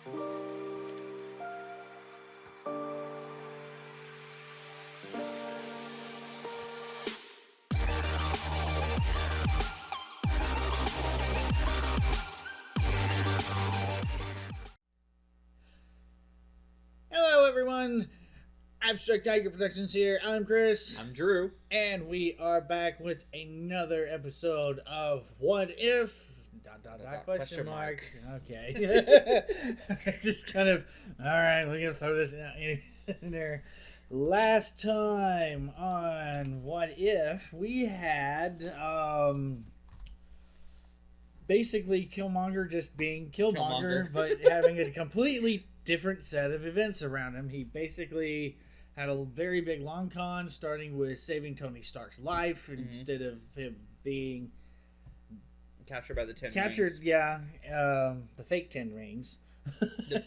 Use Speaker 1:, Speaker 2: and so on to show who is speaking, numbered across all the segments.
Speaker 1: Hello, everyone. Abstract Tiger Productions here. I'm Chris.
Speaker 2: I'm Drew.
Speaker 1: And we are back with another episode of What If... Question mark. Okay. It's just kind of... Alright, we're going to throw this in there. Last time on What If, we had... basically Killmonger just being Killmonger. But having a completely different set of events around him. He basically had a very big long con, starting with saving Tony Stark's life instead of him being
Speaker 2: captured by the 10
Speaker 1: rings. Yeah, the fake 10 rings.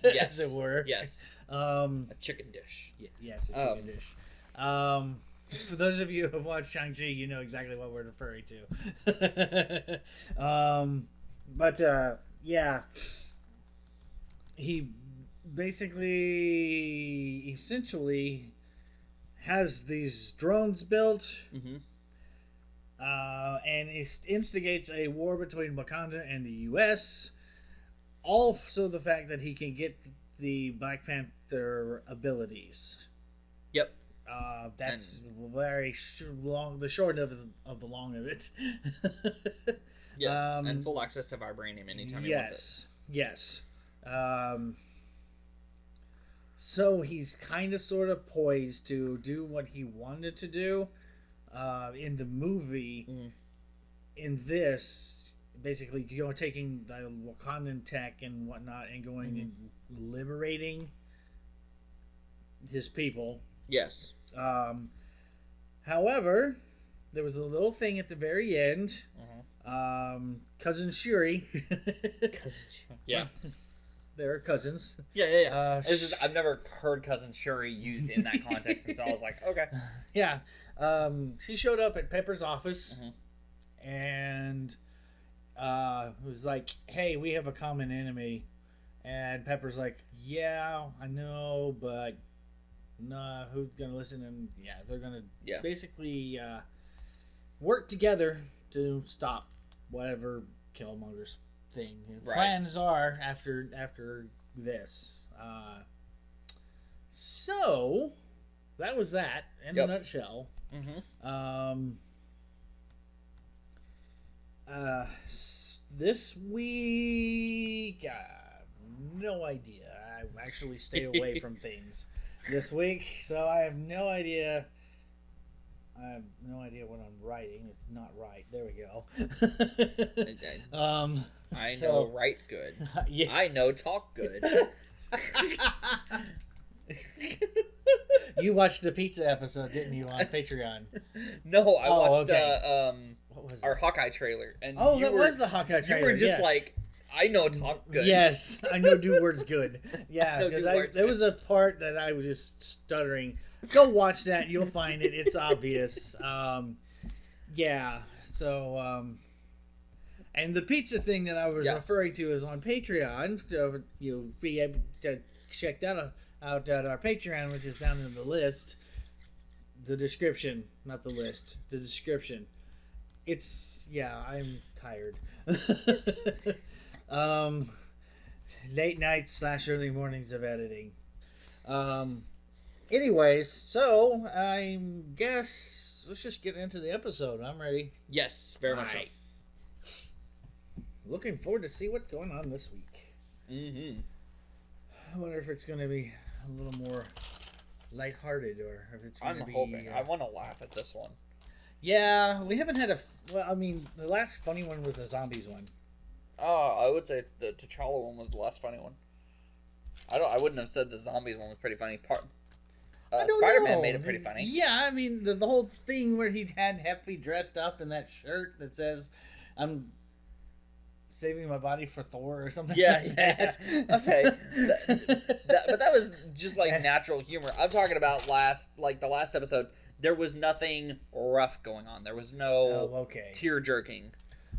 Speaker 2: Yes,
Speaker 1: as it were.
Speaker 2: Yes.
Speaker 1: A
Speaker 2: chicken dish.
Speaker 1: Yes, a chicken dish. For those of you who have watched Shang-Chi, you know exactly what we're referring to. Yeah, he basically, essentially, has these drones built, and instigates a war between Wakanda and the U.S. Also, the fact that he can get the Black Panther abilities.
Speaker 2: Yep.
Speaker 1: That's very long. The short of the long of it.
Speaker 2: Yeah, and full access to vibranium anytime he wants it.
Speaker 1: Yes. So he's kind of sort of poised to do what he wanted to do in the movie. In this, basically, taking the Wakandan tech and whatnot and going and liberating his people.
Speaker 2: Yes.
Speaker 1: However, there was a little thing at the very end. Cousin Shuri.
Speaker 2: Yeah.
Speaker 1: They're cousins.
Speaker 2: Yeah. I've never heard Cousin Shuri used in that context until I was like, okay.
Speaker 1: Yeah. She showed up at Pepper's office and was like, hey, we have a common enemy. And Pepper's like, yeah, I know, but nah, who's going to listen? And yeah, they're going to basically work together to stop whatever Killmonger's thing. Plans are after this. So that was that in a nutshell. This week, no idea. I actually stay away from things this week, so I have no idea. I have no idea what I'm writing. It's not right. There we go.
Speaker 2: I know write good.
Speaker 1: Yeah.
Speaker 2: I know talk good.
Speaker 1: You watched the pizza episode, didn't you, on Patreon?
Speaker 2: No, I watched
Speaker 1: what was
Speaker 2: our Hawkeye trailer. And
Speaker 1: that was the Hawkeye trailer.
Speaker 2: You were just like, I know talk good.
Speaker 1: Yes, I know do words good. Yeah, because there was a part that I was just stuttering. Go watch that. You'll find it. It's obvious. Yeah. So, and the pizza thing that I was referring to is on Patreon. So you'll be able to check that out at our Patreon, which is down in the list. The description, not the list. The description. I'm tired. Late nights / early mornings of editing. Anyways, so I guess let's just get into the episode. I'm ready.
Speaker 2: Yes, very much so.
Speaker 1: Looking forward to see what's going on this week. I wonder if it's going to be a little more lighthearted or if it's going to be...
Speaker 2: I'm hoping. I want to laugh at this one.
Speaker 1: Yeah, we haven't had the last funny one was the zombies one.
Speaker 2: I would say the T'Challa one was the last funny one. I wouldn't have said the zombies one was pretty funny. Spider-Man made it pretty funny.
Speaker 1: Yeah, I mean, the whole thing where he had Happy dressed up in that shirt that says, I'm saving my body for Thor or something like that.
Speaker 2: Okay. But that was just like natural humor. I'm talking about the last episode, there was nothing rough going on. There was no tear jerking.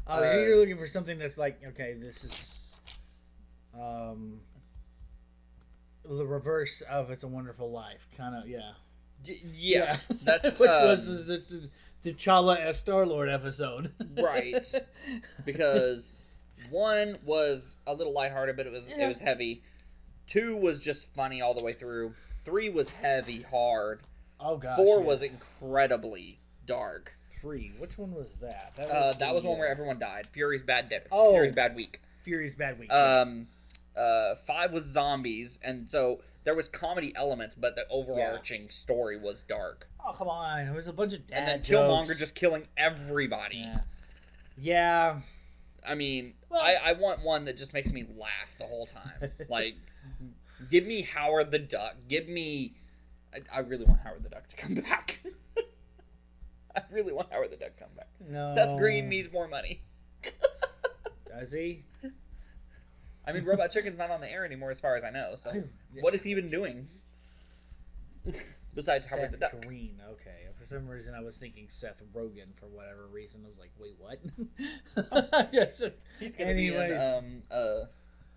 Speaker 1: Oh, you're looking for something that's like, okay, this is the reverse of It's a Wonderful Life, kind of. Yeah.
Speaker 2: Yeah, that's
Speaker 1: which was the T'Challa as Star-Lord episode,
Speaker 2: right? Because 1 was a little lighthearted, but it was heavy. 2 was just funny all the way through. 3 was heavy, hard.
Speaker 1: Oh gosh.
Speaker 2: 4 was incredibly dark.
Speaker 1: 3, which one was that?
Speaker 2: That was the one where everyone died. Fury's Bad Day.
Speaker 1: Oh,
Speaker 2: Fury's Bad Week.
Speaker 1: Fury's Bad Week. Yes.
Speaker 2: 5 was zombies, and so there was comedy elements, but the overarching story was dark.
Speaker 1: Oh, come on. It was a bunch of dad
Speaker 2: And then
Speaker 1: jokes.
Speaker 2: Killmonger just killing everybody.
Speaker 1: Yeah.
Speaker 2: I mean, well, I want one that just makes me laugh the whole time. Like, give me Howard the Duck. Give me... I really want Howard the Duck to come back. I really want Howard the Duck to come back.
Speaker 1: No.
Speaker 2: Seth Green needs more money.
Speaker 1: Does he?
Speaker 2: I mean, Robot Chicken's not on the air anymore as far as I know, so what has he been doing? Besides
Speaker 1: Seth
Speaker 2: Howard the Duck.
Speaker 1: Green, okay. For some reason I was thinking Seth Rogen for whatever reason. I was like, wait, what?
Speaker 2: Yes. He's going to be in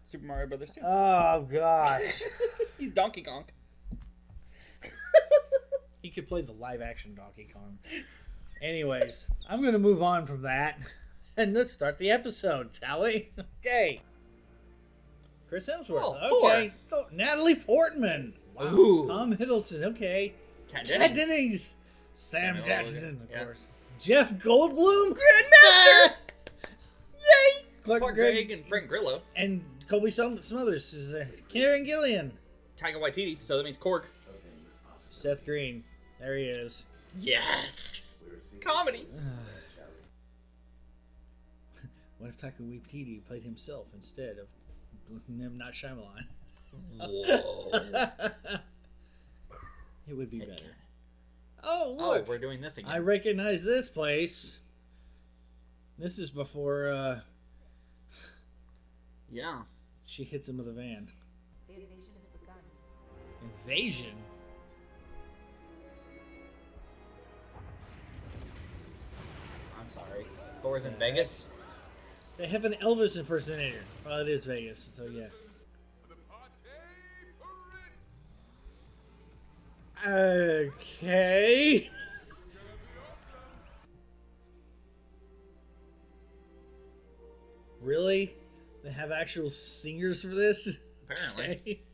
Speaker 2: Super Mario Brothers 2.
Speaker 1: Oh, gosh.
Speaker 2: He's Donkey Kong.
Speaker 1: He could play the live-action Donkey Kong. Anyways, I'm going to move on from that. And let's start the episode, shall we? Okay. Chris Hemsworth.
Speaker 2: Oh,
Speaker 1: okay. Natalie Portman. Wow.
Speaker 2: Ooh.
Speaker 1: Tom Hiddleston. Okay.
Speaker 2: Kat
Speaker 1: Dennings. Sam
Speaker 2: Samuel
Speaker 1: Jackson,
Speaker 2: Logan.
Speaker 1: of course. Jeff Goldblum.
Speaker 2: Grandmaster!
Speaker 1: Yay!
Speaker 2: Clark Gregg and Frank Grillo.
Speaker 1: And Colby Smothers is there. Karen Gillian.
Speaker 2: Taika Waititi, so that means Korg.
Speaker 1: Seth Green. There he is.
Speaker 2: Yes! Comedy.
Speaker 1: What if Taika Waititi played himself instead of M. Night Shyamalan?
Speaker 2: Whoa.
Speaker 1: It would be better. Oh, look.
Speaker 2: Oh, we're doing this again.
Speaker 1: I recognize this place. This is before
Speaker 2: yeah.
Speaker 1: she hits him with a van.
Speaker 3: The invasion has begun.
Speaker 1: Invasion?
Speaker 2: I'm sorry. Thor's in Vegas?
Speaker 1: They have an Elvis impersonator. Well, it is Vegas, so yeah. Okay. Really? They have actual singers for this?
Speaker 2: Apparently.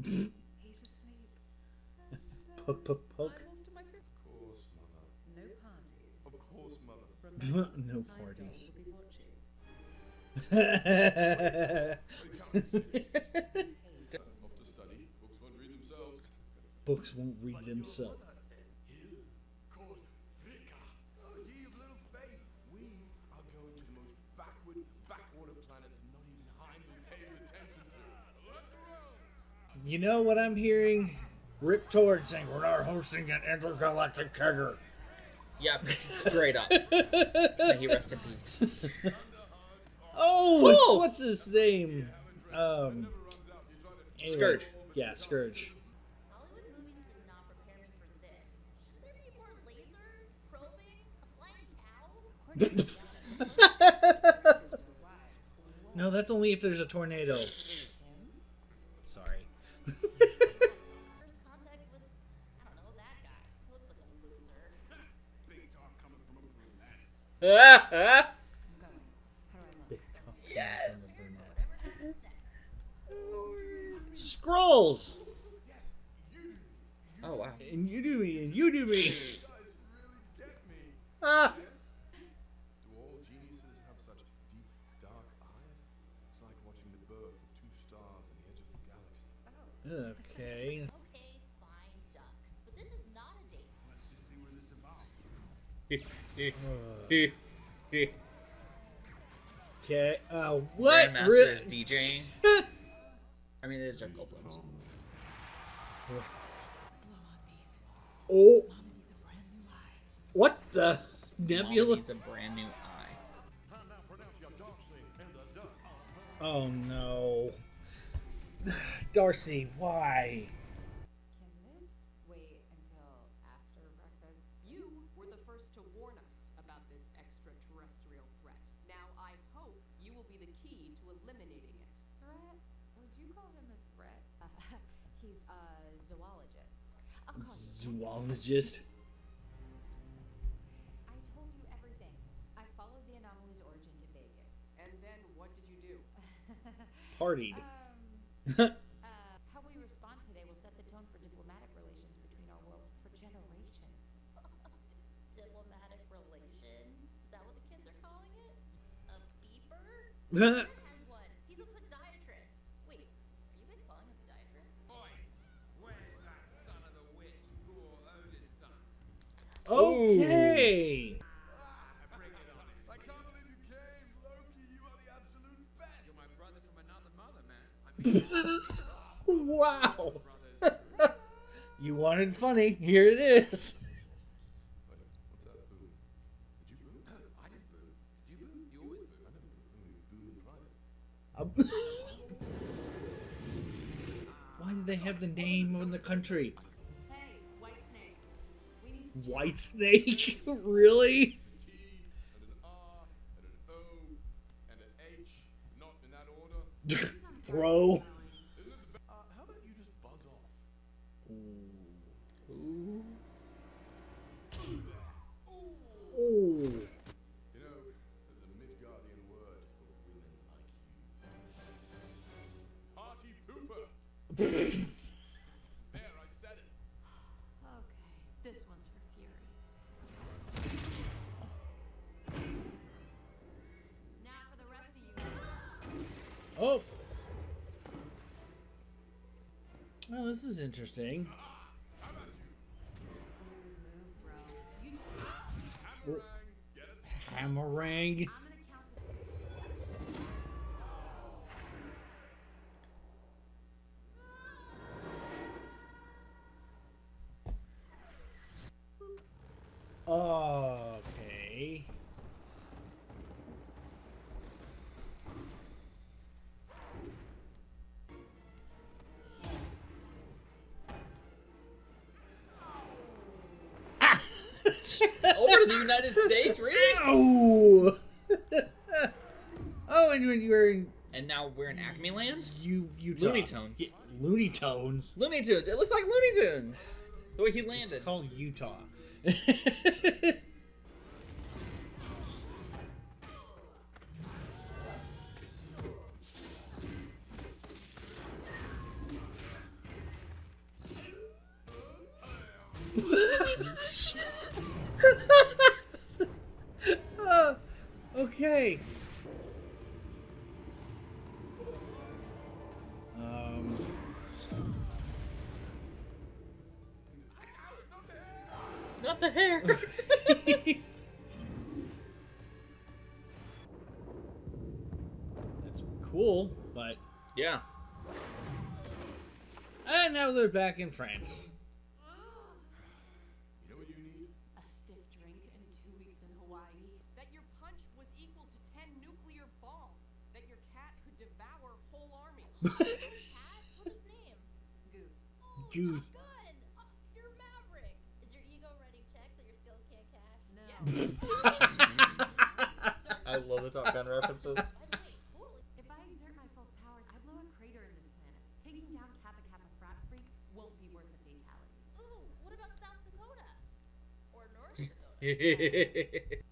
Speaker 1: Okay.
Speaker 3: He's asleep.
Speaker 1: Poke, poke, poke.
Speaker 3: No parties.
Speaker 4: Of course, mother.
Speaker 1: No parties.
Speaker 4: Off to study. Books won't read themselves.
Speaker 1: Books won't read themselves.
Speaker 4: Ye of little faith, we are going to the most backwater planet that not even Heimdall pays attention to.
Speaker 1: You know what I'm hearing? Rip Torn saying, we're not hosting an intergalactic kegger.
Speaker 2: Yeah, straight up. May he rest in peace.
Speaker 1: Oh, it's, what's his name? Anyways,
Speaker 2: Scourge.
Speaker 1: Yeah, Scourge.
Speaker 3: Hollywood movies did not prepare me for this. Should there be more lasers, probing, a flying cow?
Speaker 1: No, that's only if there's a tornado. Sorry.
Speaker 3: First contact with, I don't know, that guy. He looks like a loser.
Speaker 4: Big talk coming from a brunette.
Speaker 2: Yes.
Speaker 1: Scrolls!
Speaker 2: Oh, wow.
Speaker 1: And you do me, and you do me.
Speaker 4: You guys really get me.
Speaker 1: Ah.
Speaker 4: Do all geniuses have such deep, dark eyes? It's like watching the birth of two stars on the edge of the galaxy.
Speaker 1: Okay.
Speaker 3: Okay, fine, duck. But this is not a date.
Speaker 4: Let's just see where this evolves.
Speaker 1: Okay, what?
Speaker 2: Grandmaster is DJing. I mean, it is Jeff Goldblum.
Speaker 3: Blow on these.
Speaker 1: Oh,
Speaker 3: Mama needs a brand new eye.
Speaker 1: what the?
Speaker 2: Mama
Speaker 1: Nebula?
Speaker 2: needs a brand new eye.
Speaker 4: Now pronounce your Darcy and the duck.
Speaker 1: Oh no. Darcy, why?
Speaker 5: Can this wait until after breakfast? You were the first to warn us about this extraterrestrial threat. Now I hope you will be the key to to eliminating it. Threat? Would you call him a threat?
Speaker 6: He's a zoologist. I'll call you.
Speaker 1: Zoologist.
Speaker 6: I told you everything. I followed the anomaly's origin to Vegas.
Speaker 5: And then what did you do?
Speaker 1: Partied.
Speaker 6: How we respond today will set the tone for diplomatic relations between our worlds for generations.
Speaker 3: Diplomatic relations? Is that what the kids are calling it? A beeper?
Speaker 1: Oh,
Speaker 3: Dad has one. He's a podiatrist. Wait, are you guys calling him a podiatrist?
Speaker 4: Oi! Where's that son of the witch, poor Odin's son?
Speaker 1: okay.
Speaker 4: Bring it on. I can't believe you came. Loki, you are the absolute best. You're my brother from another mother, man. I mean,
Speaker 1: Wow.
Speaker 4: brothers.
Speaker 1: You wanted funny. Here it is.
Speaker 4: Wait, what's that boo? Did you boo? I didn't boo. Did you boo? You always boo. I never boo. Only boo in private.
Speaker 1: Why did they have the name on the country?
Speaker 5: Hey, White Snake. We need to
Speaker 1: White Snake? Really?
Speaker 4: T and an R and an O and an H, not in that order.
Speaker 1: Bro.
Speaker 4: Isn't it the how about you just buzz off?
Speaker 1: Ooh.
Speaker 4: Ooh.
Speaker 1: Ooh.
Speaker 4: You know, there's a Midgardian word for women like you. Party pooper. There, I said it.
Speaker 5: Okay, this one's for Fury. Now for the rest of you.
Speaker 1: Oh. Well, this is interesting.
Speaker 4: How about you?
Speaker 5: Smooth move, bro. You just
Speaker 4: Hamarang, get it?
Speaker 1: Hamarang.
Speaker 5: I'm gonna count it.
Speaker 1: Okay.
Speaker 2: Over to the United States, really?
Speaker 1: Oh. Oh, and when you were in
Speaker 2: And now we're in Acme Land?
Speaker 1: Utah.
Speaker 2: Looney Tunes.
Speaker 1: Yeah, Looney Tunes.
Speaker 2: Looney Tunes. It looks like Looney Tunes. The way he landed.
Speaker 1: It's called Utah. Okay.
Speaker 2: Not the hair.
Speaker 1: That's cool, but
Speaker 2: Yeah.
Speaker 1: and now they're back in France.
Speaker 4: You know what you need?
Speaker 5: A stiff drink and 2 weeks in Hawaii. That your punch was equal to 10 nuclear bombs. That your cat could devour whole armies.
Speaker 3: Cat? What's his name?
Speaker 5: Goose.
Speaker 3: Oh,
Speaker 1: Goose.
Speaker 3: Top Gun! You're Maverick! Is your ego writing checks that your skills can't cash?
Speaker 5: No.
Speaker 2: I love the Top Gun references.
Speaker 3: By the way, totally.
Speaker 5: If I exert my full powers, I blow a crater in this planet. Taking down Kappa Kappa frat freak won't be worth the fatalities.
Speaker 3: Ooh, what about South Dakota? Or North Dakota?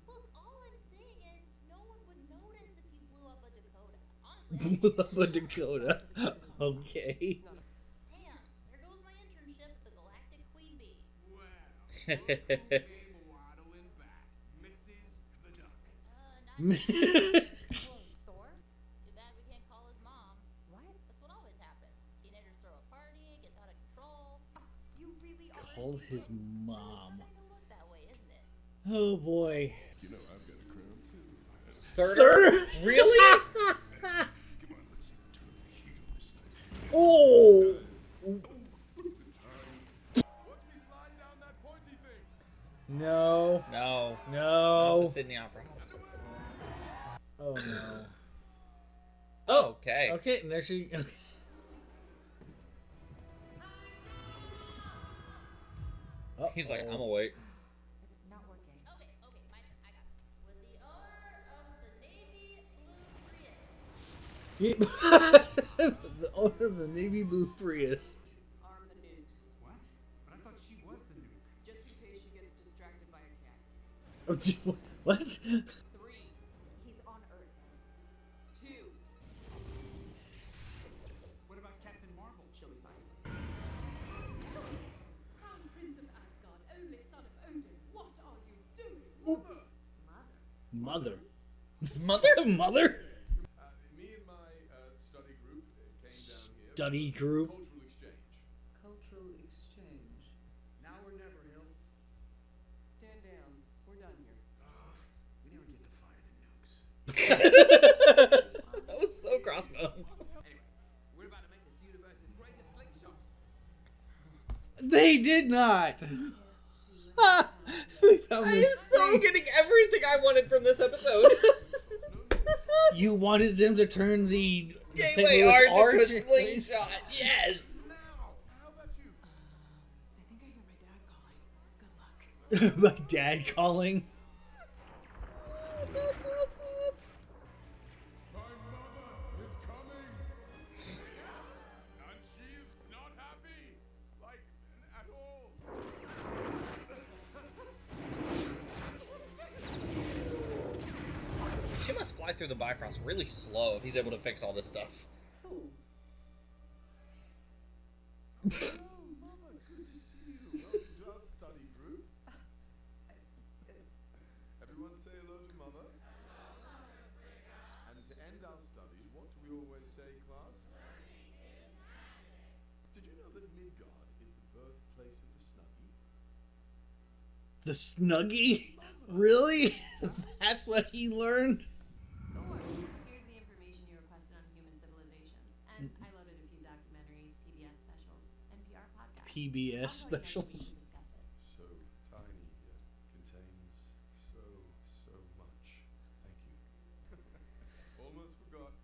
Speaker 3: Look, all I'm saying is no one would notice if you blew up a Dakota. Honestly, I think
Speaker 1: The Dakota. Okay.
Speaker 3: damn, there goes my internship at the Galactic Queen Bee.
Speaker 4: Well, look who came waddling back. Mrs. the Duck.
Speaker 3: Not
Speaker 6: Whoa, Thor?
Speaker 3: too bad we can't call his mom.
Speaker 6: What?
Speaker 3: That's what always happens. Teenagers throw a party, it gets out of control.
Speaker 6: You really are.
Speaker 1: Called his
Speaker 3: It's
Speaker 1: mom.
Speaker 3: starting to look that way, isn't it?
Speaker 1: Oh boy.
Speaker 4: You know I've got a crown too.
Speaker 2: Sir? Really?
Speaker 4: Come on, let's turn the heat on this thing.
Speaker 1: Oh.
Speaker 4: Look at the time. Watch me slide down that pointy thing.
Speaker 1: No.
Speaker 2: No. Not
Speaker 1: No.
Speaker 2: the Sydney Opera House.
Speaker 1: Oh no.
Speaker 2: Oh, okay.
Speaker 1: Okay, and there she. Oh,
Speaker 2: He's like, I'm awake.
Speaker 6: It's not working.
Speaker 3: Okay, my turn. I got this. With the owner of the Navy Blue Prius.
Speaker 1: The owner of the navy blue Prius.
Speaker 5: Arm the nukes.
Speaker 7: What? But I thought she was the nuke.
Speaker 5: Just in case she gets distracted by a cat.
Speaker 1: What?
Speaker 5: 3,
Speaker 6: He's on Earth.
Speaker 5: 2,
Speaker 7: What about Captain Marvel?
Speaker 5: she'll be fine.
Speaker 8: Crown Prince of Asgard, only son of Odin, what are you doing?
Speaker 1: Mother.
Speaker 2: Mother?
Speaker 1: Mother?
Speaker 4: Me and my study group came down here.
Speaker 1: Study group.
Speaker 4: Cultural exchange.
Speaker 9: Cultural exchange. Now or never, Hill.
Speaker 5: Stand down. We're done here.
Speaker 9: We never get to fire the nukes.
Speaker 2: That was so crossbones.
Speaker 9: Anyway, we're about to make this universe's greatest slingshot.
Speaker 1: They did not. We found
Speaker 2: I am
Speaker 1: this
Speaker 2: so
Speaker 1: thing.
Speaker 2: getting everything I wanted from this episode.
Speaker 1: You wanted them to turn the St.
Speaker 2: Gateway
Speaker 1: Louis
Speaker 2: Arch
Speaker 1: Arch
Speaker 2: into a slingshot. Yes.
Speaker 4: Now, how about you?
Speaker 5: I think I hear my dad calling. Good luck.
Speaker 1: My dad calling.
Speaker 4: My mother is coming. And she is not happy. Like, at all.
Speaker 2: She must fly through the Bifrost really slow if he's able to fix all this stuff.
Speaker 4: Oh, mother, good to see you. Welcome to our study group. Everyone say hello to mother. And to end our studies, what do we always say, class? Did you know that Midgard is the birthplace of the Snuggie?
Speaker 1: The Snuggie? Really? That's what he learned?
Speaker 6: Here's the information you requested on human civilizations. And I loaded a few documentaries, PBS specials, NPR podcasts.
Speaker 1: PBS
Speaker 6: I'll join next week
Speaker 1: specials.
Speaker 6: to discuss it.
Speaker 4: So tiny, yet contains so much. Thank you. Almost forgot.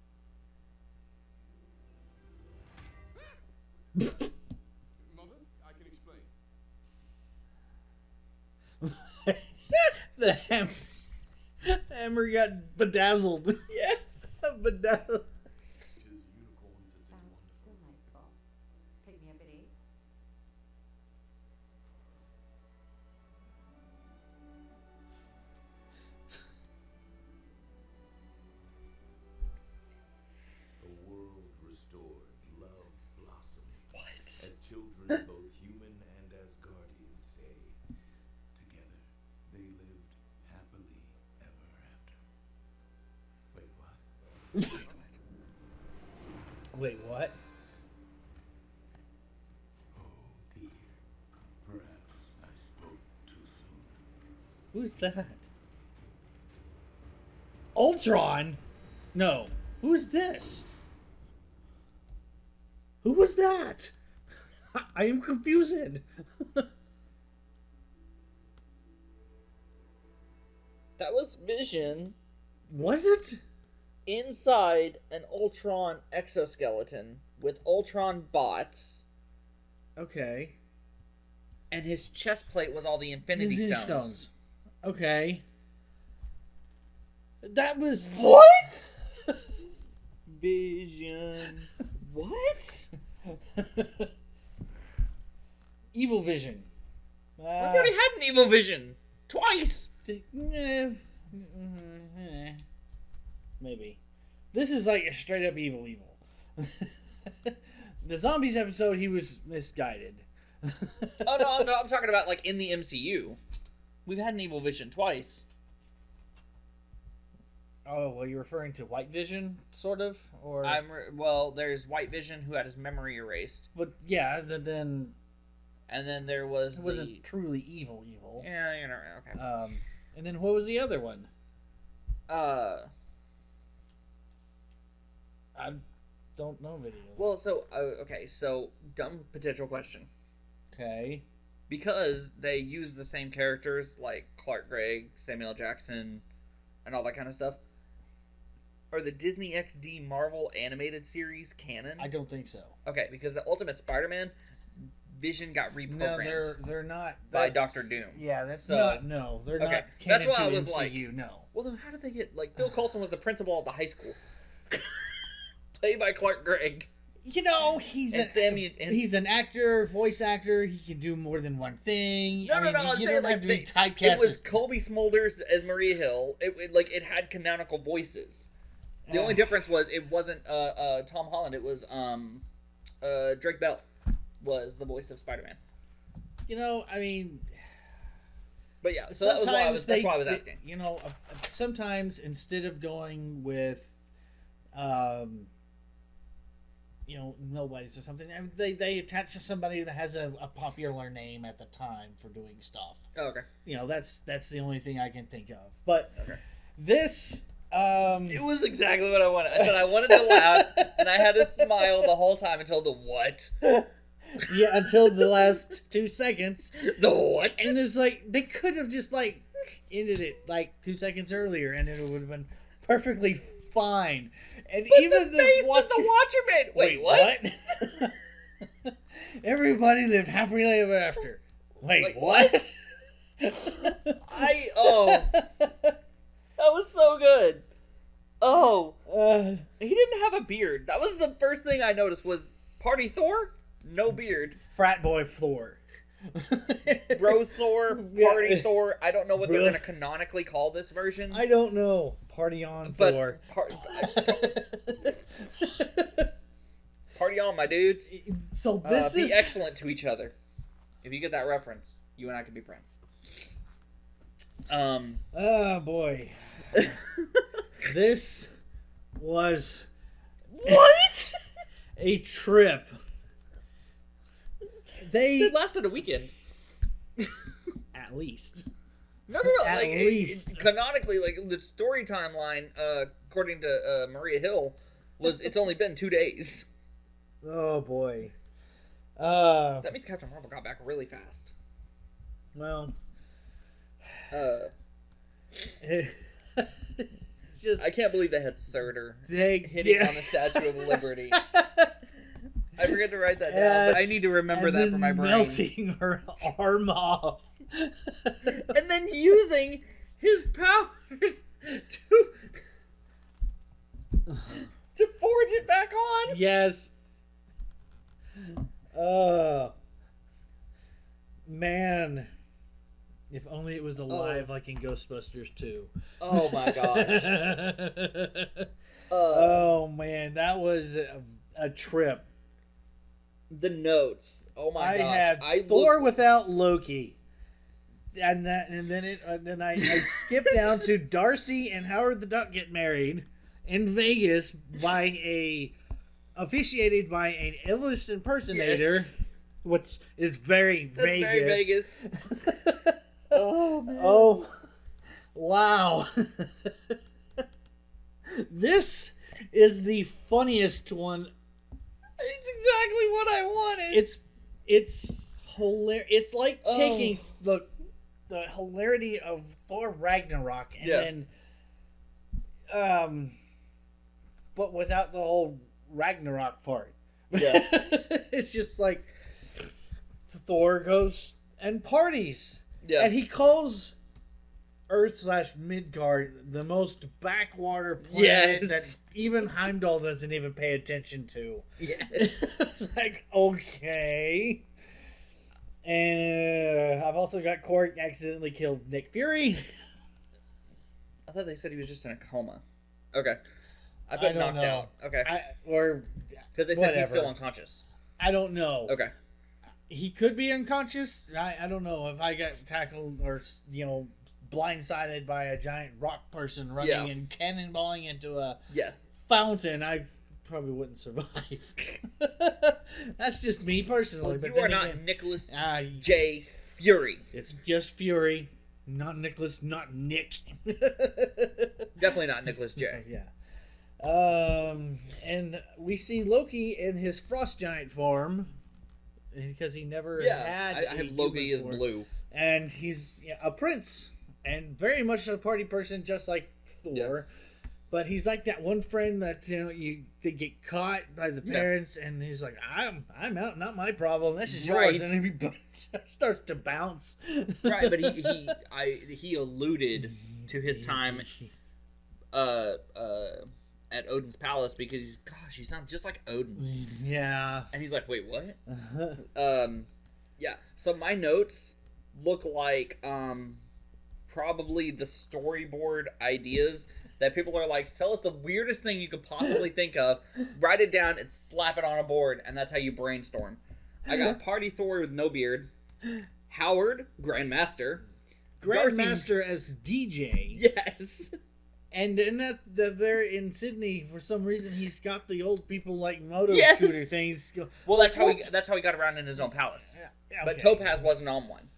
Speaker 4: Mother, I can explain.
Speaker 1: The hammer got bedazzled.
Speaker 2: Yes.
Speaker 1: Bedazzled.
Speaker 4: Witches, unicorns, it's
Speaker 6: Sounds
Speaker 4: wonderful.
Speaker 6: delightful. Pick me up at 8.
Speaker 10: A world restored, love blossoming.
Speaker 2: What?
Speaker 10: As children, both human and Asgardian say, together they lived happily ever after. Wait, what?
Speaker 1: Wait, what?
Speaker 10: Oh dear. Perhaps I spoke too soon.
Speaker 1: Who's that? Ultron? No. Who's this? Who was that? I am confused.
Speaker 2: That was Vision
Speaker 1: Was it?
Speaker 2: inside an Ultron exoskeleton with Ultron bots,
Speaker 1: Okay.
Speaker 2: and his chest plate was all the Infinity Stones.
Speaker 1: Okay. That was
Speaker 2: What? Vision. What?
Speaker 1: Evil Vision.
Speaker 2: We've already had an Evil Vision twice.
Speaker 1: Maybe. This is like a straight up evil. The zombies episode, he was misguided.
Speaker 2: Oh no, I'm talking about like in the MCU. We've had an Evil Vision twice.
Speaker 1: Oh, well, you're referring to White Vision, sort of, or
Speaker 2: Well, there's White Vision who had his memory erased,
Speaker 1: but yeah, then
Speaker 2: and then there was
Speaker 1: it wasn't truly evil.
Speaker 2: Yeah, you know, okay.
Speaker 1: And then what was the other one? I don't know video.
Speaker 2: Well, so okay, so dumb potential question.
Speaker 1: Okay.
Speaker 2: Because they use the same characters like Clark Gregg, Samuel L. Jackson, and all that kind of stuff. Are the Disney XD Marvel animated series canon?
Speaker 1: I don't think so.
Speaker 2: Okay, because the Ultimate Spider-Man, Vision got
Speaker 1: No,
Speaker 2: reprogrammed.
Speaker 1: they're not
Speaker 2: By
Speaker 1: that's-
Speaker 2: Dr. Doom.
Speaker 1: Yeah, that's
Speaker 2: So-
Speaker 1: not. No, they're
Speaker 2: Okay,
Speaker 1: not
Speaker 2: that's
Speaker 1: canon
Speaker 2: why
Speaker 1: to
Speaker 2: I was
Speaker 1: MCU.
Speaker 2: like-
Speaker 1: No.
Speaker 2: Well, then how did they get... Like, Phil Coulson was the principal of the high school. played by Clark Gregg.
Speaker 1: You know, he's
Speaker 2: And
Speaker 1: he's an actor, voice actor. He can do more than one thing.
Speaker 2: No, I'm
Speaker 1: you
Speaker 2: saying
Speaker 1: don't have to be typecast.
Speaker 2: it was Colby Smulders as Maria Hill. It had canonical voices. The only difference was it wasn't Tom Holland. It was Drake Bell was the voice of Spider-Man.
Speaker 1: You know, I mean,
Speaker 2: but yeah. So that's why I was asking.
Speaker 1: You know, sometimes instead of going with, you know, nobodies or something, they attach to somebody that has a popular name at the time for doing stuff.
Speaker 2: Oh, okay.
Speaker 1: You know, that's the only thing I can think of. But
Speaker 2: okay.
Speaker 1: This.
Speaker 2: It was exactly what I wanted. I said I wanted to laugh, and I had to smile the whole time until the what?
Speaker 1: Yeah, until the last 2 seconds.
Speaker 2: The what?
Speaker 1: And there's like, they could have just like ended it like 2 seconds earlier, and it would have been perfectly fine. And
Speaker 2: but
Speaker 1: even
Speaker 2: the face of the Watcher made. Wait, what?
Speaker 1: Everybody lived happily ever after. Wait, what?
Speaker 2: That was so good. Oh, he didn't have a beard. That was the first thing I noticed. Was Party Thor? No beard.
Speaker 1: Frat boy Thor.
Speaker 2: Bro Thor, Party Thor. I don't know what they're going to canonically call this version.
Speaker 1: I don't know. Party on Thor.
Speaker 2: Party on, my dudes.
Speaker 1: So this is...
Speaker 2: Be excellent to each other. If you get that reference, you and I can be friends.
Speaker 1: Oh boy. This was
Speaker 2: what?
Speaker 1: A trip.
Speaker 2: It lasted a weekend.
Speaker 1: At least.
Speaker 2: No.
Speaker 1: At least.
Speaker 2: Canonically, like the story timeline, according to Maria Hill, was it's only been 2 days.
Speaker 1: Oh boy.
Speaker 2: That means Captain Marvel got back really fast.
Speaker 1: Well.
Speaker 2: I can't believe they had Surtur hitting on the Statue of Liberty. I forget to write that down, but I need to remember that for my brain.
Speaker 1: Melting her arm off.
Speaker 2: And then using his powers to forge it back on.
Speaker 1: Yes. Man. If only it was alive like in Ghostbusters 2.
Speaker 2: Oh my gosh.
Speaker 1: Oh man, that was a trip.
Speaker 2: The notes. Oh my gosh.
Speaker 1: I had Thor without Loki. And then I skipped down to Darcy and Howard the Duck get married in Vegas officiated by an Elvis impersonator, yes. Which is very Vegas.
Speaker 2: Very Vegas. Oh man.
Speaker 1: Oh, wow. This is the funniest one.
Speaker 2: It's exactly what I wanted.
Speaker 1: It's hilarious. It's like taking the hilarity of Thor Ragnarok and then but without the whole Ragnarok part.
Speaker 2: Yeah.
Speaker 1: It's just like Thor goes and parties.
Speaker 2: Yeah.
Speaker 1: And he calls Earth/Midgard the most backwater planet that even Heimdall doesn't even pay attention to.
Speaker 2: Yes.
Speaker 1: Like, okay. And I've also got Korg accidentally killed Nick Fury.
Speaker 2: I thought they said he was just in a coma. Okay. I bet knocked out. Okay. Because they said he's still unconscious.
Speaker 1: I don't know.
Speaker 2: Okay.
Speaker 1: He could be unconscious. I don't know if I got tackled or, blindsided by a giant rock person running and cannonballing into a fountain. I probably wouldn't survive. That's just me personally.
Speaker 2: Well, you are not Nicholas J. Fury.
Speaker 1: It's just Fury, not Nicholas, not Nick.
Speaker 2: Definitely not Nicholas J.
Speaker 1: Yeah. And we see Loki in his frost giant form. Because he never had.
Speaker 2: I have Loki as blue,
Speaker 1: and he's a prince and very much a party person, just like Thor. Yeah. But he's like that one friend that they get caught by the parents, and he's like, "I'm out, not my problem. This is yours." And everybody starts to bounce.
Speaker 2: Right, but he alluded to his time at Odin's palace because gosh, you sound just like Odin.
Speaker 1: Yeah.
Speaker 2: And he's like, wait, what? Yeah. So my notes look like probably the storyboard ideas that people are like, tell us the weirdest thing you could possibly think of, write it down and slap it on a board, and that's how you brainstorm. I got Party Thor with no beard, Howard, Grandmaster.
Speaker 1: Grandmaster as DJ.
Speaker 2: Yes.
Speaker 1: And then they're in Sydney, for some reason, he's got the old people like moto
Speaker 2: Yes.
Speaker 1: scooter things.
Speaker 2: Well, that's how he got around in his own palace.
Speaker 1: Yeah,
Speaker 2: But
Speaker 1: okay.
Speaker 2: Topaz wasn't on one.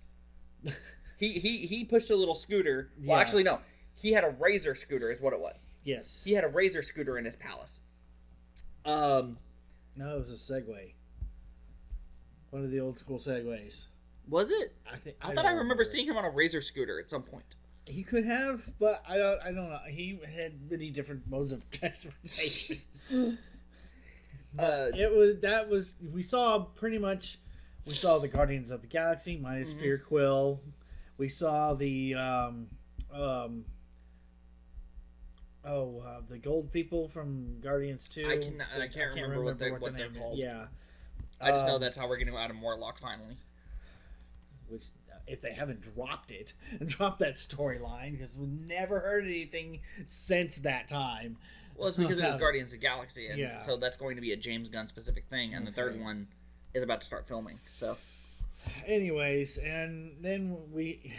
Speaker 2: He pushed a little scooter. Well,
Speaker 1: Yeah.
Speaker 2: actually, no. He had a Razor scooter, is what it was.
Speaker 1: Yes.
Speaker 2: He had a Razor scooter in his palace.
Speaker 1: No, it was a Segway. One of the old school Segways.
Speaker 2: Was it?
Speaker 1: I
Speaker 2: thought I remember seeing him on a Razor scooter at some point.
Speaker 1: He could have, but I don't know. He had many different modes of transportation. We saw the Guardians of the Galaxy minus Spear Quill. We saw the the gold people from Guardians 2.
Speaker 2: I can't remember what they're called.
Speaker 1: Yeah.
Speaker 2: I just know that's how we're getting out of Morlock finally.
Speaker 1: Which, if they haven't dropped it and dropped that storyline, because we've never heard anything since that time.
Speaker 2: Well, it's because it was Guardians of the Galaxy, and
Speaker 1: Yeah.
Speaker 2: so that's going to be a James Gunn specific thing, and the third one is about to start filming. So,
Speaker 1: anyways, and then we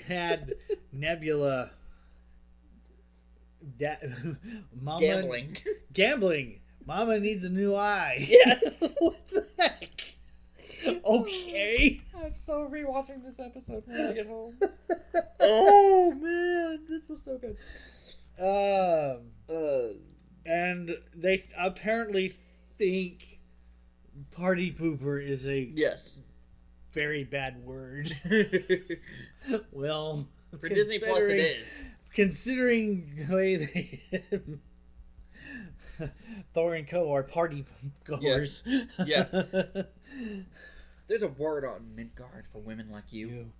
Speaker 1: had Nebula Mama, gambling. Mama needs a new eye.
Speaker 2: Yes.
Speaker 1: What the heck? Okay.
Speaker 2: I'm so rewatching this episode when I get home. Oh man, this was so good.
Speaker 1: And they apparently think party pooper is a very bad word. Well,
Speaker 2: for Disney Plus it is.
Speaker 1: Considering the way they Thor and Co are party goers.
Speaker 2: Yeah. There's a word on Midgard for women like you.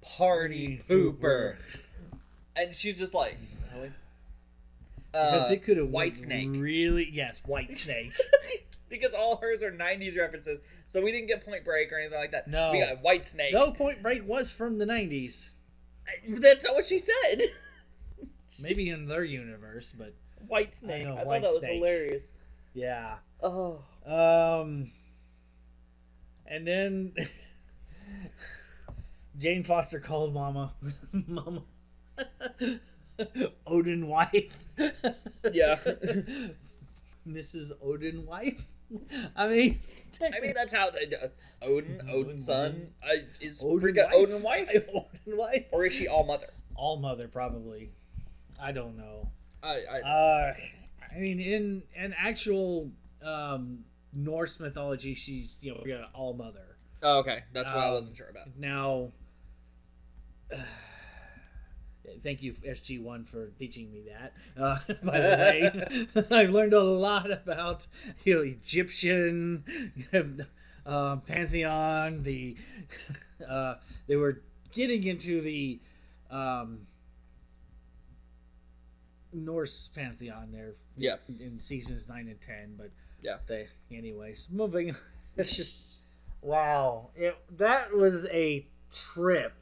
Speaker 2: Party pooper. And she's just like, really?
Speaker 1: Because it could have
Speaker 2: White Snake.
Speaker 1: Really? Yes, White Snake.
Speaker 2: Because all hers are 90s references. So we didn't get Point Break or anything like that.
Speaker 1: No.
Speaker 2: We got White Snake.
Speaker 1: No, Point Break was from the 90s.
Speaker 2: That's not what she said.
Speaker 1: Maybe in their universe, but...
Speaker 2: White Snake. I thought
Speaker 1: White
Speaker 2: that was
Speaker 1: Snake.
Speaker 2: hilarious.
Speaker 1: Yeah.
Speaker 2: Oh.
Speaker 1: And then... Jane Foster called Mama. Mama. Odin wife.
Speaker 2: Yeah.
Speaker 1: Mrs. Odin wife. I mean,
Speaker 2: that's how they do. Odin's son is
Speaker 1: Odin
Speaker 2: Odin wife.
Speaker 1: Odin wife,
Speaker 2: or is she all mother?
Speaker 1: All mother, probably. I don't know.
Speaker 2: I
Speaker 1: mean, in actual Norse mythology, she's all mother.
Speaker 2: Oh, okay, that's what I wasn't sure about.
Speaker 1: Now, thank you, SG1, for teaching me that. By the way, I've learned a lot about Egyptian pantheon. They were getting into the Norse pantheon there.
Speaker 2: Yeah.
Speaker 1: In seasons 9 and 10, but
Speaker 2: yeah.
Speaker 1: Anyways, moving. It's just wow. That was a trip.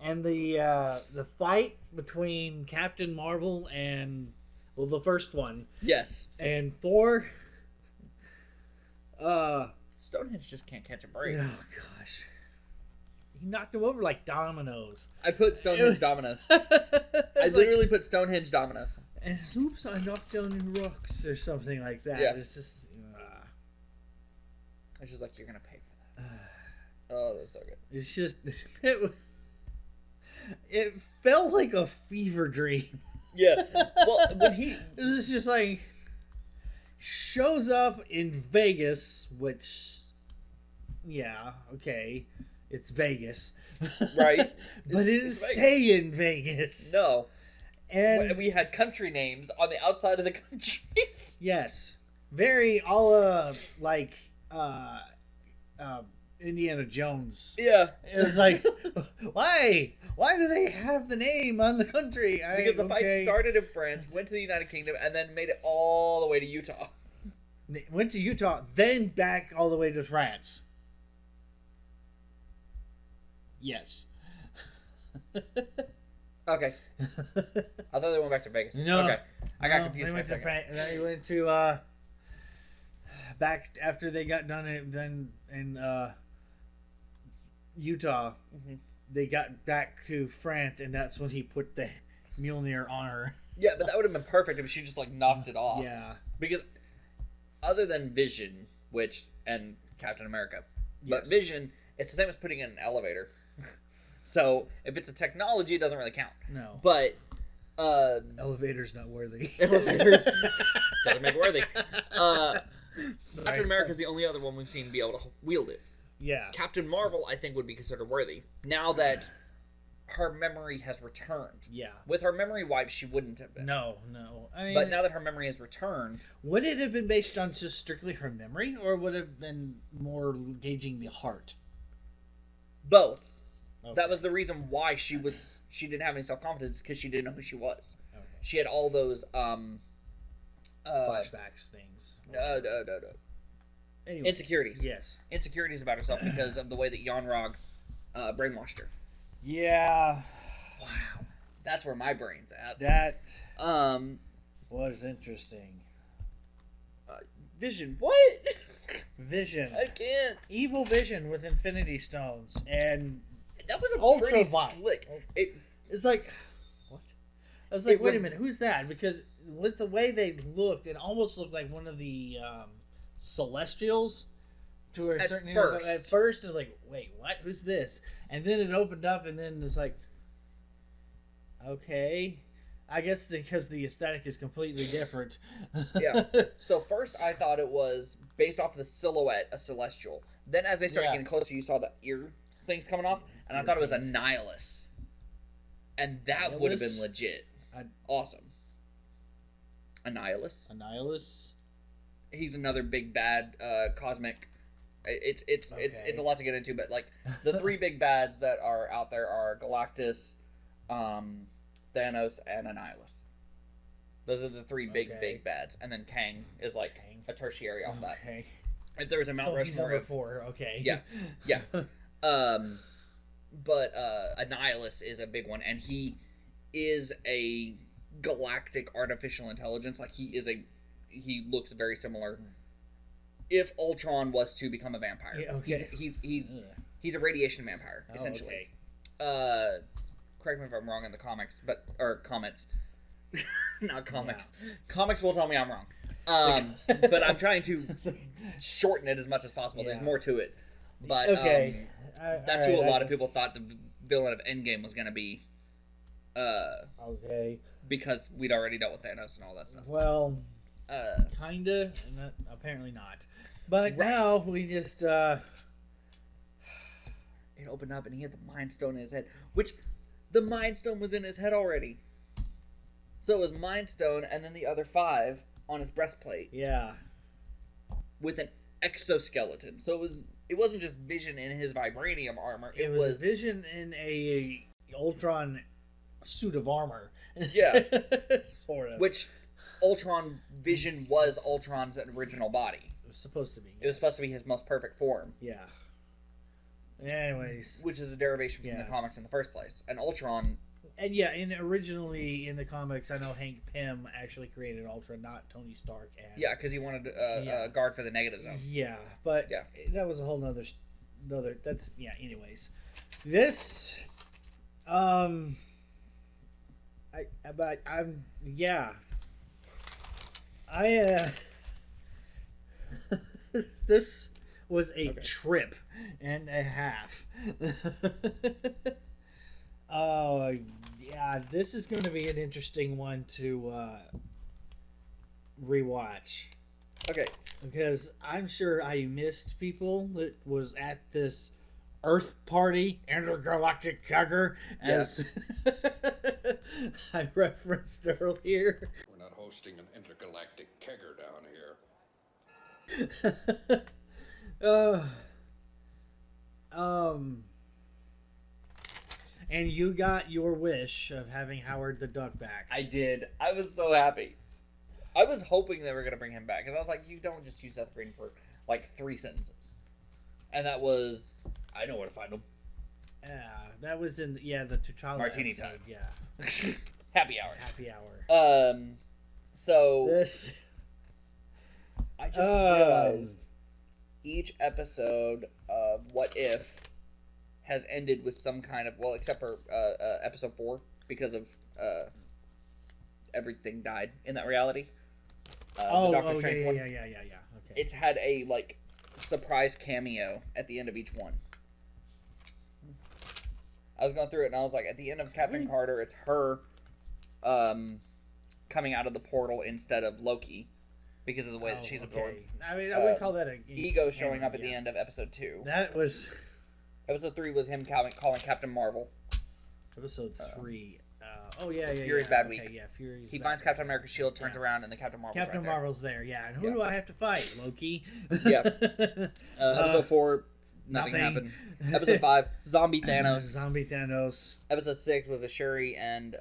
Speaker 1: And the fight between Captain Marvel and the first one.
Speaker 2: Yes.
Speaker 1: And Thor.
Speaker 2: Stonehenge just can't catch a break.
Speaker 1: Oh gosh. He knocked him over like dominoes.
Speaker 2: I put Stonehenge dominoes. I literally put Stonehenge dominoes.
Speaker 1: And oops, I knocked down rocks or something like that.
Speaker 2: Yeah.
Speaker 1: It's just
Speaker 2: it's just like, you're gonna pay for that. Oh, that's so good.
Speaker 1: It's just it felt like a fever dream.
Speaker 2: Yeah. Well, when he...
Speaker 1: It was just like... Shows up in Vegas, which... Yeah, okay. It's Vegas.
Speaker 2: Right.
Speaker 1: But it didn't stay in Vegas.
Speaker 2: No.
Speaker 1: And
Speaker 2: we had country names on the outside of the countries.
Speaker 1: Yes. Very, all, Indiana Jones.
Speaker 2: Yeah.
Speaker 1: It was like, why? Why do they have the name on the country?
Speaker 2: Because the fight started in France, went to the United Kingdom, and then made it all the way to Utah.
Speaker 1: They went to Utah, then back all the way to France. Yes.
Speaker 2: Okay. I thought they went back to Vegas.
Speaker 1: No.
Speaker 2: Okay. I got confused.
Speaker 1: They went
Speaker 2: for a
Speaker 1: to
Speaker 2: second.
Speaker 1: They went to back after they got done in Utah.
Speaker 2: Mm-hmm.
Speaker 1: They got back to France, and that's when he put the Mjolnir on her.
Speaker 2: Yeah, but that would have been perfect if she just like knocked it off.
Speaker 1: Yeah.
Speaker 2: Because other than Vision, and Captain America, but
Speaker 1: Yes.
Speaker 2: Vision, it's the same as putting in an elevator. So if it's a technology, it doesn't really count.
Speaker 1: No.
Speaker 2: But
Speaker 1: Elevator's not worthy.
Speaker 2: elevators doesn't make it worthy.
Speaker 1: Sorry.
Speaker 2: Captain America's the only other one we've seen be able to wield it.
Speaker 1: Yeah.
Speaker 2: Captain Marvel, I think, would be considered worthy now that her memory has returned.
Speaker 1: Yeah.
Speaker 2: With her memory wiped, she wouldn't have been.
Speaker 1: No. I mean,
Speaker 2: But now that her memory has returned,
Speaker 1: would it have been based on just strictly her memory, or would it have been more gauging the heart?
Speaker 2: both.
Speaker 1: Okay.
Speaker 2: That was the reason why she didn't have any self-confidence, because she didn't know who she was.
Speaker 1: Okay.
Speaker 2: She had all those
Speaker 1: Flashbacks, things. Anyway.
Speaker 2: insecurities.
Speaker 1: Yes.
Speaker 2: Insecurities about herself because of the way that Yonrog brainwashed her.
Speaker 1: Yeah.
Speaker 2: Wow. That's where my brain's at.
Speaker 1: That
Speaker 2: Um,
Speaker 1: was interesting.
Speaker 2: Vision. What?
Speaker 1: Vision.
Speaker 2: I can't.
Speaker 1: Evil Vision with Infinity Stones. And
Speaker 2: That was a
Speaker 1: Ultra
Speaker 2: pretty
Speaker 1: Violet.
Speaker 2: slick.
Speaker 1: it's like, what? I was like,
Speaker 2: It
Speaker 1: wait a
Speaker 2: rem-
Speaker 1: minute, who's that? Because with the way they looked, it almost looked like one of the Celestials. To a
Speaker 2: At
Speaker 1: certain
Speaker 2: first.
Speaker 1: At first, it's like, wait, what? Who's this? And then it opened up, and then it's like, okay. I guess because the aesthetic is completely different.
Speaker 2: Yeah. So first I thought it was based off of the silhouette, a celestial. Then as they started
Speaker 1: Yeah.
Speaker 2: getting closer, you saw the ear things coming off, and I
Speaker 1: Ear
Speaker 2: thought it was a
Speaker 1: things.
Speaker 2: nihilus. And that would have been
Speaker 1: Nihilus?
Speaker 2: legit.
Speaker 1: A-
Speaker 2: Awesome. A nihilus.
Speaker 1: Annihilus.
Speaker 2: He's another big bad cosmic. It's
Speaker 1: Okay.
Speaker 2: a lot to get into, but like the three big bads that are out there are Galactus, Thanos, and Annihilus. Those are the three big bads, and then Kang is like
Speaker 1: Kang.
Speaker 2: a tertiary off that.
Speaker 1: Okay.
Speaker 2: If there was a Mount
Speaker 1: So he's
Speaker 2: Rushmore,
Speaker 1: number
Speaker 2: of,
Speaker 1: 4. Okay.
Speaker 2: yeah. But Annihilus is a big one, and he is a galactic artificial intelligence. Like he looks very similar. If Ultron was to become a vampire,
Speaker 1: Yeah, okay.
Speaker 2: he's a radiation vampire essentially.
Speaker 1: Okay.
Speaker 2: Correct me if I'm wrong in the comics, or comments, not comics. Comics will tell me I'm wrong. But I'm trying to shorten it as much as possible. There's
Speaker 1: Yeah.
Speaker 2: more to it. But
Speaker 1: Okay.
Speaker 2: that's who a lot of people thought the villain of Endgame was going to be.
Speaker 1: Okay.
Speaker 2: Because we'd already dealt with Thanos and all that stuff.
Speaker 1: Well, kinda, and apparently not. But
Speaker 2: Right.
Speaker 1: now we just
Speaker 2: It opened up and he had the Mind Stone in his head, which the Mind Stone was in his head already. So it was Mind Stone and then the other 5 on his breastplate
Speaker 1: yeah.
Speaker 2: with an exoskeleton. So it wasn't just Vision in his vibranium armor.
Speaker 1: It was Vision in a Ultron suit of armor.
Speaker 2: Yeah.
Speaker 1: Sort of.
Speaker 2: Which Ultron Vision was Ultron's original body.
Speaker 1: It was supposed to be.
Speaker 2: It was supposed to be his most perfect form.
Speaker 1: Yeah. Anyways.
Speaker 2: Which is a derivation from the
Speaker 1: Yeah.
Speaker 2: comics in the first place. And Ultron...
Speaker 1: And yeah, originally in the comics, I know Hank Pym actually created Ultra, not Tony Stark. And
Speaker 2: Yeah, because he wanted
Speaker 1: Yeah.
Speaker 2: a guard for the negative zone.
Speaker 1: Yeah, but
Speaker 2: Yeah.
Speaker 1: that was a whole nother. That's yeah. Anyways, this, I'm yeah. This was a trip and a half. Oh yeah, this is going to be an interesting one to rewatch.
Speaker 2: Okay.
Speaker 1: Because I'm sure I missed people that was at this Earth party, intergalactic kegger, as I referenced earlier.
Speaker 4: We're not hosting an intergalactic kegger down here.
Speaker 1: And you got your wish of having Howard the Duck back.
Speaker 2: I did. I was so happy. I was hoping they were going to bring him back because I was like, you don't just use Seth Green for like 3 sentences. And that was, I know where to find him.
Speaker 1: Yeah, that was in the T'Challa
Speaker 2: Martini
Speaker 1: episode,
Speaker 2: time.
Speaker 1: Yeah.
Speaker 2: Happy hour.
Speaker 1: Happy hour.
Speaker 2: So
Speaker 1: This.
Speaker 2: I just realized each episode of What If has ended with some kind of, well, except for episode 4 because of everything died in that reality. The Doctor Strange one.
Speaker 1: Yeah. Okay.
Speaker 2: It's had a like surprise cameo at the end of each one. I was going through it and I was like, at the end of Captain Carter, it's her coming out of the portal instead of Loki because of the way that she's absorbed.
Speaker 1: I mean, I would call that a
Speaker 2: Ego showing up at the end of episode 2.
Speaker 1: That was
Speaker 2: episode 3 was him calling Captain Marvel.
Speaker 1: Episode 3.
Speaker 2: Fury's Bad Week.
Speaker 1: Okay, yeah, Fury's
Speaker 2: He
Speaker 1: Bad
Speaker 2: finds
Speaker 1: Week.
Speaker 2: Captain America's shield, turns around, and then Captain Marvel's
Speaker 1: Captain
Speaker 2: right there.
Speaker 1: Marvel's there, yeah. And who do I have to fight? Loki?
Speaker 2: Yeah. Episode 4, nothing happened. Episode 5, Zombie Thanos. Episode 6 was a Shuri and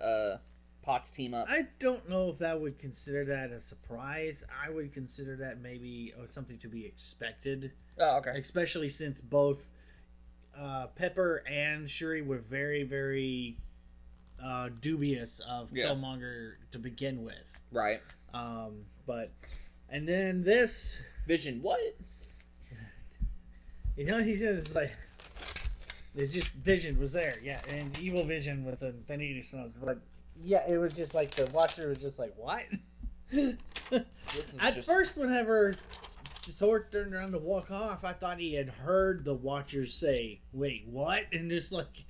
Speaker 2: Potts team up.
Speaker 1: I don't know if that would consider that a surprise. I would consider that maybe something to be expected.
Speaker 2: Oh, okay.
Speaker 1: Especially since both Pepper and Shuri were very, very dubious of Killmonger to begin with.
Speaker 2: Right.
Speaker 1: And then this
Speaker 2: Vision, what?
Speaker 1: You know, he says like, it's just Vision was there, yeah, and evil Vision with Infinity Stones, but yeah, it was just like the Watcher was just like, what? At first, whenever Thor turned around to walk off, I thought he had heard the Watchers say, "Wait, what?" And just like,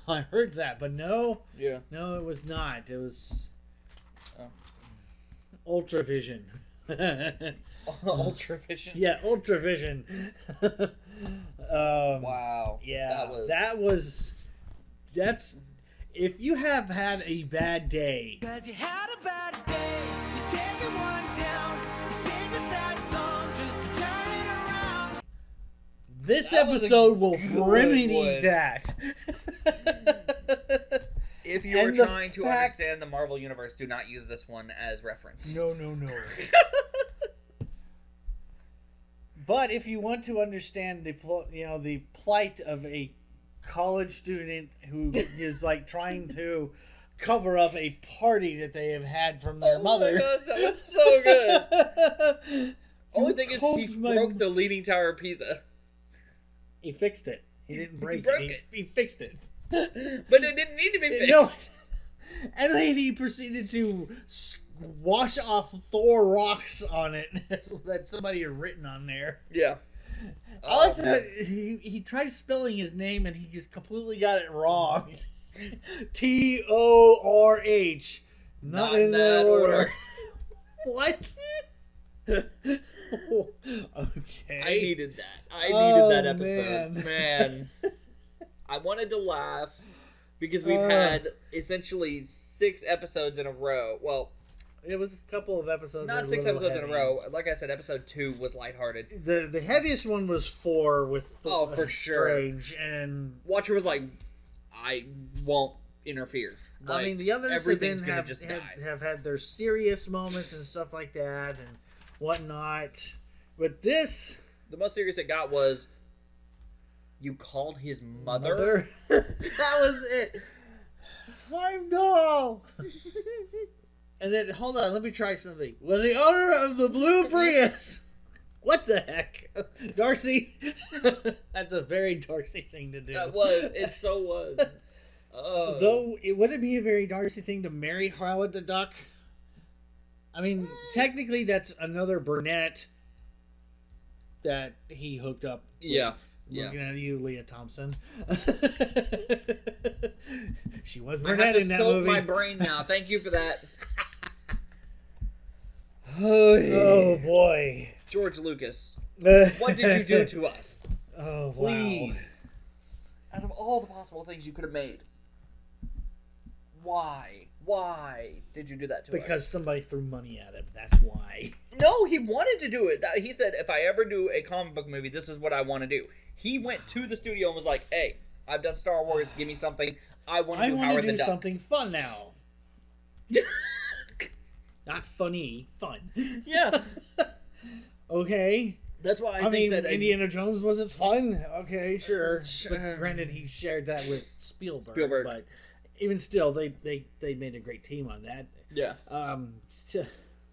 Speaker 1: I heard that, but no, no, it was not. It was Ultra Vision.
Speaker 2: Ultra Vision.
Speaker 1: Yeah, Ultra Vision.
Speaker 2: Wow.
Speaker 1: Yeah, that's. If you have had a bad day. 'Cause you had a bad day, you take it one down, you sing a sad song just to turn it around. This episode will remedy that.
Speaker 2: If you are trying to understand the Marvel Universe, do not use this one as reference.
Speaker 1: No. But if you want to understand the plight of a college student who is like trying to cover up a party that they have had from their mother.
Speaker 2: Oh my gosh, that was so good. Only thing is he broke the Leaning Tower of Pisa.
Speaker 1: He fixed it. He didn't break
Speaker 2: it.
Speaker 1: He fixed it.
Speaker 2: But it didn't need to be fixed.
Speaker 1: No. And then he proceeded to wash off Thor rocks on it that somebody had written on there.
Speaker 2: Yeah.
Speaker 1: I like that he tried spelling his name and he just completely got it wrong. Torh. Not in that order. What? Okay.
Speaker 2: I needed that. I needed that episode. Man. I wanted to laugh because we've had essentially 6 episodes in a row. Well,
Speaker 1: it was a couple of episodes.
Speaker 2: Not 6 episodes in a row. Like I said, episode 2 was lighthearted.
Speaker 1: The heaviest one was 4 with
Speaker 2: for sure.
Speaker 1: Strange, and
Speaker 2: Watcher was like, I won't interfere. Like,
Speaker 1: I mean, the others
Speaker 2: everything's
Speaker 1: have had their serious moments and stuff like that and whatnot. But this,
Speaker 2: the most serious it got was, you called his mother?
Speaker 1: That was it. No. And then, hold on, let me try something. When the owner of the blue Prius. What the heck? Darcy? That's a very Darcy thing to do.
Speaker 2: That was. It so was.
Speaker 1: Though, would it be a very Darcy thing to marry Howard the Duck? I mean, technically that's another brunette that he hooked up with.
Speaker 2: Yeah.
Speaker 1: Looking at you, Leah Thompson. She was
Speaker 2: I
Speaker 1: brunette
Speaker 2: have to
Speaker 1: in that
Speaker 2: soak
Speaker 1: movie.
Speaker 2: my brain now. Thank you for that.
Speaker 1: Oh boy.
Speaker 2: George Lucas. What did you do to us?
Speaker 1: Oh,
Speaker 2: Please. Wow. Out of all the possible things you could have made, why did you do that to us?
Speaker 1: Because somebody threw money at him. That's why.
Speaker 2: No, he wanted to do it. He said, if I ever do a comic book movie, this is what I want to do. He went to the studio and was like, hey, I've done Star Wars. Give me something. I want to do Howard the Duck.
Speaker 1: Something fun now. Not funny, fun.
Speaker 2: Yeah.
Speaker 1: Okay.
Speaker 2: That's why
Speaker 1: I mean, Indiana Jones wasn't fun. Okay, sure. But granted, he shared that with Spielberg. But even still, they made a great team on that.
Speaker 2: Yeah.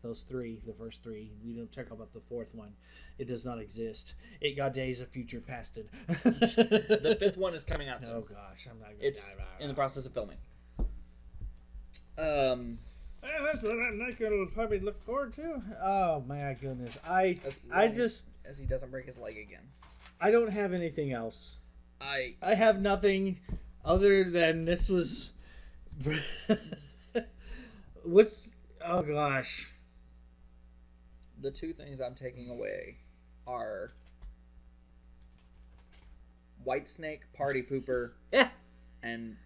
Speaker 1: Those three, the first three. We don't talk about the fourth one. It does not exist. It got days of future pasted.
Speaker 2: The fifth one is coming out soon.
Speaker 1: Oh gosh, I'm not going to
Speaker 2: It's in the process of filming.
Speaker 1: That's what I'm not going to probably look forward to. Oh my goodness, I just
Speaker 2: as he doesn't break his leg again.
Speaker 1: I don't have anything else.
Speaker 2: I
Speaker 1: have nothing other than this was. What? Oh gosh.
Speaker 2: The two things I'm taking away are Whitesnake, Party Pooper, and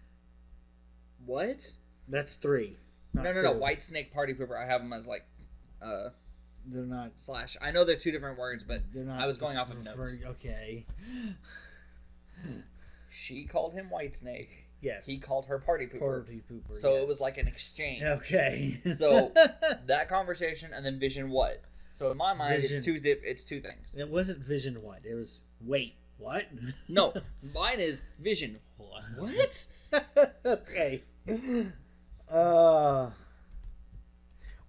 Speaker 2: what?
Speaker 1: That's three.
Speaker 2: No. Whitesnake, Party Pooper. I have them as like,
Speaker 1: they're not
Speaker 2: slash. I know they're two different words, but
Speaker 1: they're not.
Speaker 2: I was going off of notes.
Speaker 1: Okay.
Speaker 2: She called him Whitesnake.
Speaker 1: Yes.
Speaker 2: He called her Party Pooper.
Speaker 1: Party Pooper.
Speaker 2: So it was like an exchange.
Speaker 1: Okay.
Speaker 2: So that conversation and then Vision what? So in my mind,
Speaker 1: Vision.
Speaker 2: it's two things.
Speaker 1: It wasn't Vision what? It was wait what?
Speaker 2: No, mine is Vision. What?
Speaker 1: Okay.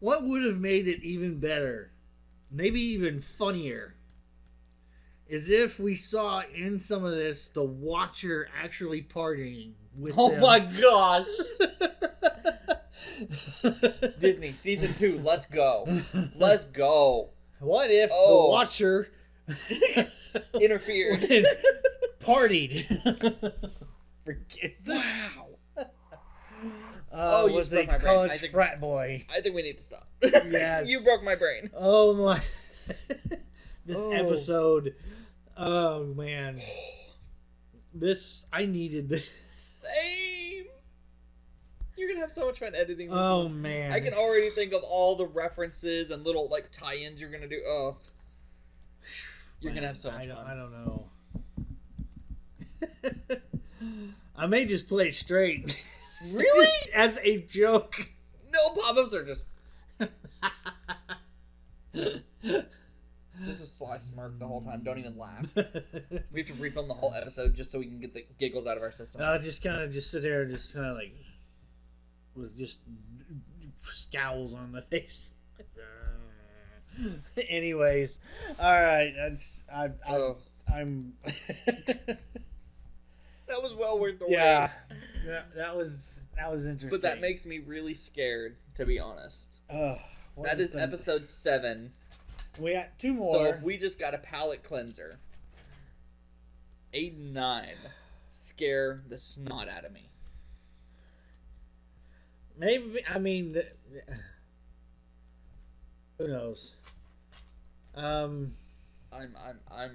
Speaker 1: What would have made it even better, maybe even funnier, is if we saw in some of this the Watcher actually partying with them.
Speaker 2: My gosh. Disney season 2, let's go. Let's go.
Speaker 1: What if the Watcher
Speaker 2: interfered?
Speaker 1: Partied. Forget
Speaker 2: wow.
Speaker 1: Was a college frat boy.
Speaker 2: I think we need to stop.
Speaker 1: Yes.
Speaker 2: You broke my brain.
Speaker 1: Oh my. This episode. Oh man. I needed this.
Speaker 2: Same. You're gonna have so much fun editing this
Speaker 1: one. Man.
Speaker 2: I can already think of all the references and little like tie-ins you're gonna do. Oh. You're gonna have so much fun.
Speaker 1: I don't know. I may just play it straight.
Speaker 2: Really?
Speaker 1: As a joke.
Speaker 2: No pop-ups are just just a sly smirk the whole time. Don't even laugh. We have to refilm the whole episode just so we can get the giggles out of our system.
Speaker 1: Just kind of sit there and just kind of like with just scowls on the face. Anyways, all right. I'm.
Speaker 2: That was well worth the wait.
Speaker 1: Yeah, that was interesting.
Speaker 2: But that makes me really scared, to be honest. That is episode 7.
Speaker 1: We got 2 more.
Speaker 2: So if we just got a palate cleanser, 8 and 9 scare the snot out of me.
Speaker 1: Maybe, I mean, who knows?
Speaker 2: I'm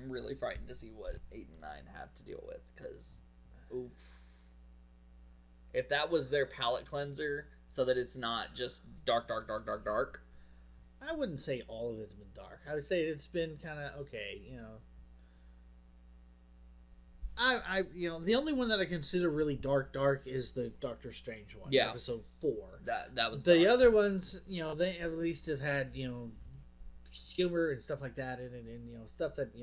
Speaker 2: really frightened to see what 8 and 9 have to deal with, because oof. If that was their palate cleanser, so that it's not just dark.
Speaker 1: I wouldn't say all of it's been dark. I would say it's been kind of okay, you know. The only one that I consider really dark is the Doctor Strange one, episode 4.
Speaker 2: That was
Speaker 1: the
Speaker 2: dark.
Speaker 1: other ones, they at least have had, humor and stuff like that, and stuff that,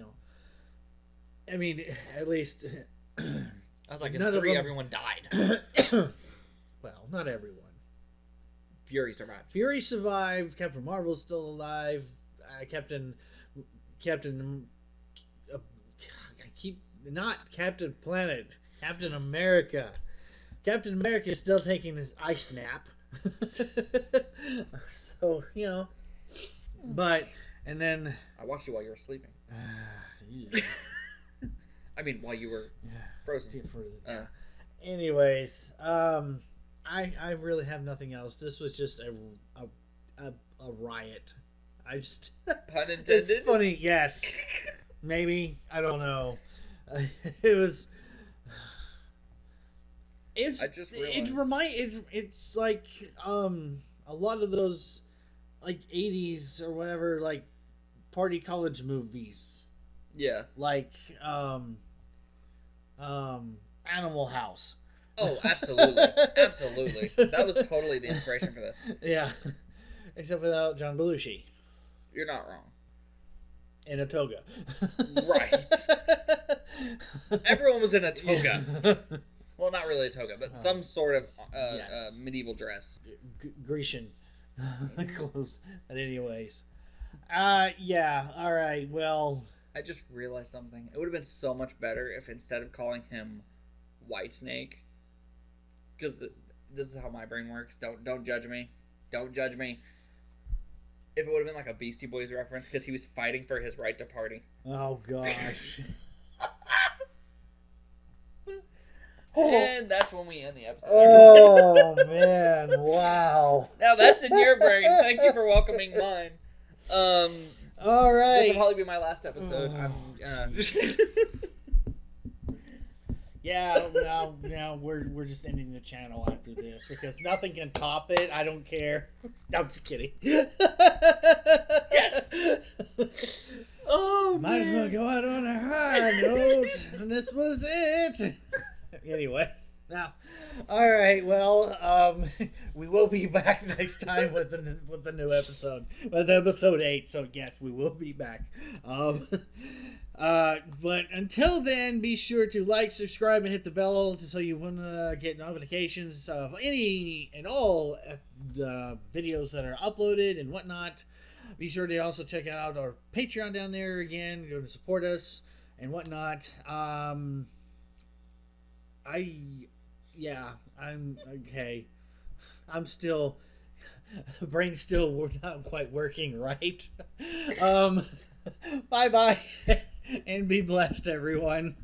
Speaker 1: I mean, at least.
Speaker 2: I was like, in 3, everyone died.
Speaker 1: Well, not everyone.
Speaker 2: Fury survived.
Speaker 1: Captain Marvel's still alive. Captain Planet. Captain America. Captain America is still taking his ice nap. So, but, and then...
Speaker 2: I watched you while you were sleeping. I mean, while you were frozen.
Speaker 1: Anyways, I really have nothing else. This was just a riot.
Speaker 2: Pun intended.
Speaker 1: It's funny, yes. Maybe, I don't know. It was. It's.
Speaker 2: I just realized.
Speaker 1: It's like a lot of those like 80s or whatever, like party college movies,
Speaker 2: Yeah.
Speaker 1: like Animal House.
Speaker 2: Oh, absolutely. Absolutely. That was totally the inspiration for this.
Speaker 1: Yeah, except without John Belushi
Speaker 2: You're not wrong.
Speaker 1: in a toga.
Speaker 2: Right. Everyone was in a toga. Well, not really a toga, but some sort of
Speaker 1: Yes.
Speaker 2: medieval dress.
Speaker 1: Grecian clothes. But anyways, yeah. All right. Well,
Speaker 2: I just realized something. It would have been so much better if instead of calling him Whitesnake, because this is how my brain works. Don't judge me. Don't judge me. If it would have been like a Beastie Boys reference, because he was fighting for his right to party.
Speaker 1: oh gosh.
Speaker 2: And that's when we end the episode.
Speaker 1: Oh man! Wow.
Speaker 2: Now that's in your brain. Thank you for welcoming mine.
Speaker 1: All
Speaker 2: This
Speaker 1: right.
Speaker 2: will probably be my last episode.
Speaker 1: Yeah, now we're just ending the channel after this because nothing can top it. I don't care. No, I'm just kidding.
Speaker 2: Yes. Oh,
Speaker 1: Might as well go out on a high note, and this was it. Anyways, now, all right. Well, we will be back next time with a new episode, with episode 8. So yes, we will be back. But until then, be sure to like, subscribe, and hit the bell so you want to get notifications of any and all videos that are uploaded and whatnot. Be sure to also check out our Patreon down there again, go to support us and whatnot. I'm okay. I'm still, brain's still not quite working right. Bye bye. And be blessed, everyone.